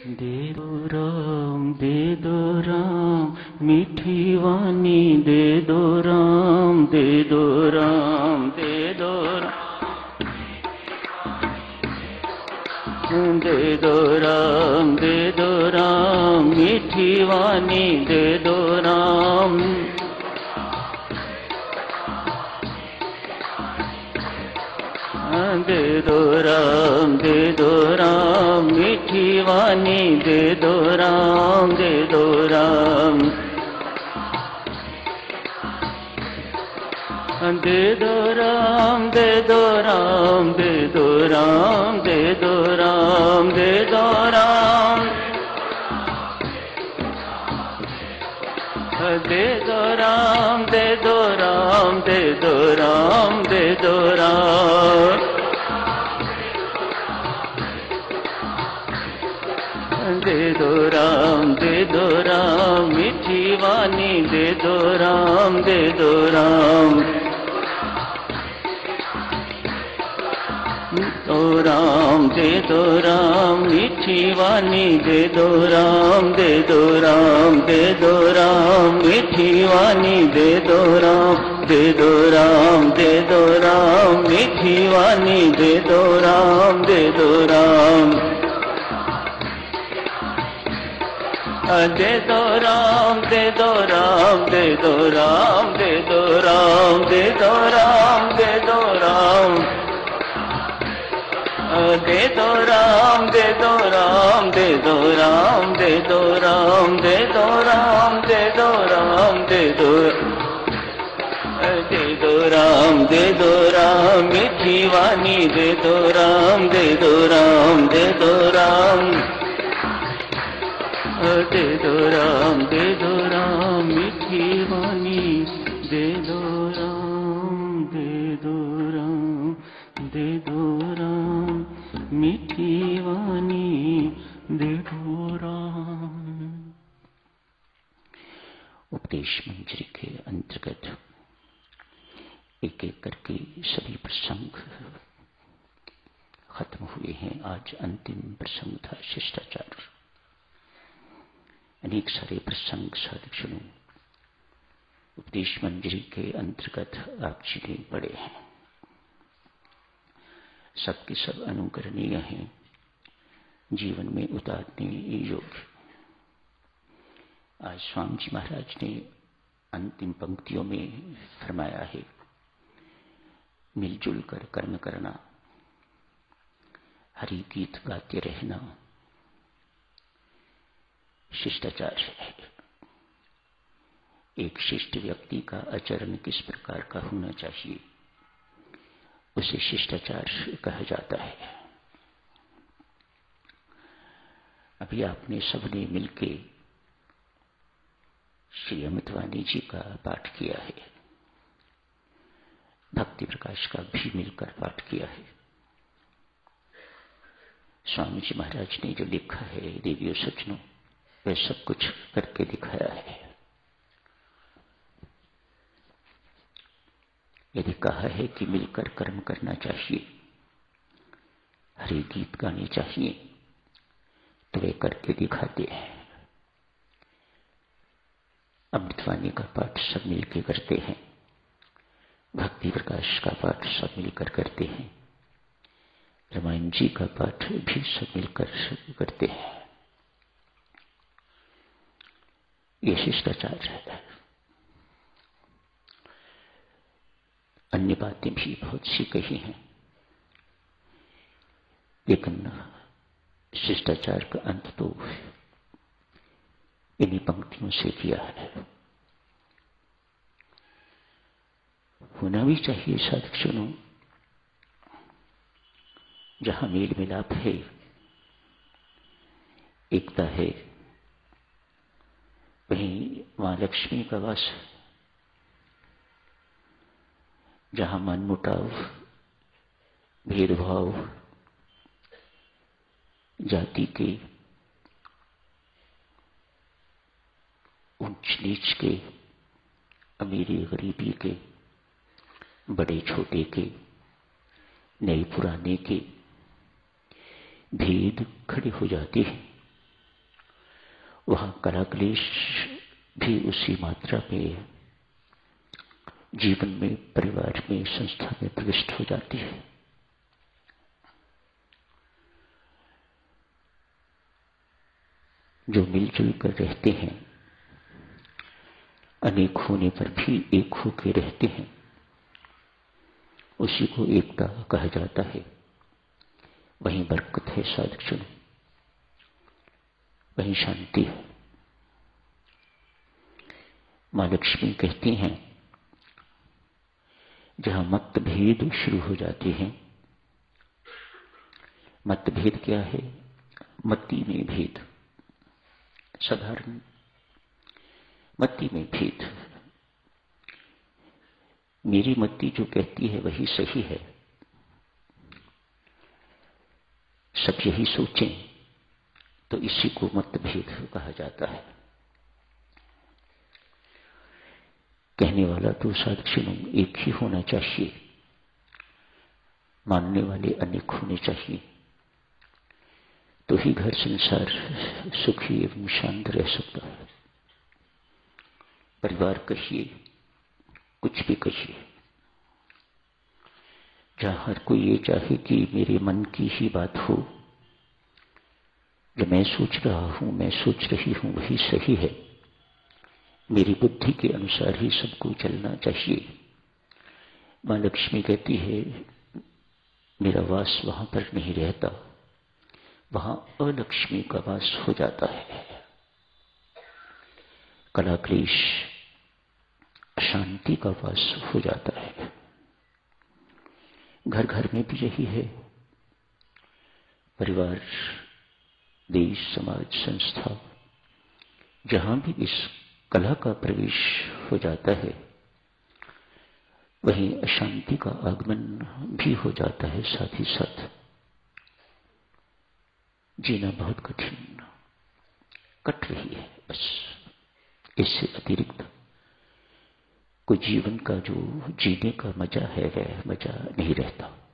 दे दो राम मीठी वाणी, दे दो राम, दे दो राम, दे दो राम, दे दो राम, दे दो राम मीठी वाणी, दे दो राम, दे दो राम, दे दो राम मीठी वाणी, दे दो राम, दे दो राम, दे दो राम, दे दो राम, दे दो राम, दे दो राम, दे दो राम, दे दो राम, दे दो राम, दे दो राम, दे दो राम, दे दो राम, दे दो राम मीठी वाणी, दे दो राम, दे दो राम, दो राम, दे दो राम मीठी वाणी, दे दो राम, दे दो राम, दे दो राम मीठी वाणी, दे दो राम, दे दो राम, दे दो राम मीठी वाणी, दे दो राम, दे दो राम, दे दो राम, दे दो राम, दे दो राम, दे दो राम, दे दो राम, दे दो राम, दे दो राम, दे दो राम, दे दो राम, दे दो राम, दे दो राम, दे दो राम, दे दो राम, दे दो राम मीठी वाणी, दे दो राम, दे दो राम, दे दो राम, दे दो राम, दे दो राम मीठी वाणी, दे दो राम, दे दो राम, दे दो राम मीठी वाणी, दे दो राम। उपदेश मंजरी के अंतर्गत एक एक करके सभी प्रसंग खत्म हुए हैं। आज अंतिम प्रसंग था शिष्टाचार। अनेक सारे प्रसंग साधु उपदेश मंजरी के अंतर्गत आप जी ने पढ़े हैं। सबके सब अनुकरणीय हैं, जीवन में उतारने योग्य। आज स्वामी जी महाराज ने अंतिम पंक्तियों में फरमाया है, मिलजुल कर कर्म करना, हरि गीत गाते रहना शिष्टाचार है। एक शिष्ट व्यक्ति का आचरण किस प्रकार का होना चाहिए, उसे शिष्टाचार कहा जाता है। अभी आपने सबने मिलके श्री अमृतवाणी जी का पाठ किया है, भक्ति प्रकाश का भी मिलकर पाठ किया है। स्वामी जी महाराज ने जो लिखा है देवियों सज्जनों, वह सब कुछ करके दिखाया है। यदि कहा है कि मिलकर कर्म करना चाहिए, हरि गीत गाने चाहिए, तो वे करके दिखाते हैं। अमृतवाणी का पाठ सब मिलकर करते हैं, भक्ति प्रकाश का पाठ सब मिलकर करते हैं, रामायण जी का पाठ भी सब मिलकर करते हैं। ये शिष्टाचार है। अन्य बातें भी बहुत सी कही हैं, लेकिन शिष्टाचार का अंत तो इन्हीं पंक्तियों से किया है। होना भी चाहिए साधु, जहां मेल मिलाप है, एकता है, वहीं मां लक्ष्मी का वास है। जहां मनमुटाव, भेदभाव, जाति के, ऊंच नीच के, अमीरी गरीबी के, बड़े छोटे के, नए पुराने के भेद खड़े हो जाते हैं, वहां कला क्लेश भी उसी मात्रा में जीवन में, परिवार में, संस्था में प्रविष्ट हो जाती है। जो मिलजुल कर रहते हैं, अनेक होने पर भी एक होकर रहते हैं, उसी को एकता कहा जाता है। वहीं बरकत है साधकजन, वहीं शांति है। मां लक्ष्मी कहती हैं, जहां मतभेद शुरू हो जाते हैं, मतभेद क्या है? मति में भेद, साधारण मति में भेद। मेरी मति जो कहती है वही सही है, सब यही सोचें, तो इसी को मतभेद कहा जाता है। कहने वाला तो साधकजनों एक ही होना चाहिए, मानने वाले अनेक होने चाहिए, तो ही घर संसार सुखी एवं शांत रह सकता है। परिवार कहिए, कुछ भी कहिए, जहां हर कोई ये चाहे कि मेरे मन की ही बात हो, जो मैं सोच रहा हूं, मैं सोच रही हूं, वही सही है, मेरी बुद्धि के अनुसार ही सबको चलना चाहिए। मां लक्ष्मी कहती है, मेरा वास वहां पर नहीं रहता, वहां अलक्ष्मी का वास हो जाता है। कला क्लेश, अशांति का वास हो जाता है। घर घर में भी यही है। परिवार, देश, समाज, संस्था, जहां भी इस कला का प्रवेश हो जाता है, वहीं अशांति का आगमन भी हो जाता है। साथ ही साथ जीना बहुत कठिन कट रही है। बस इससे अतिरिक्त कोई जीवन का जो जीने का मजा है, वह मजा नहीं रहता।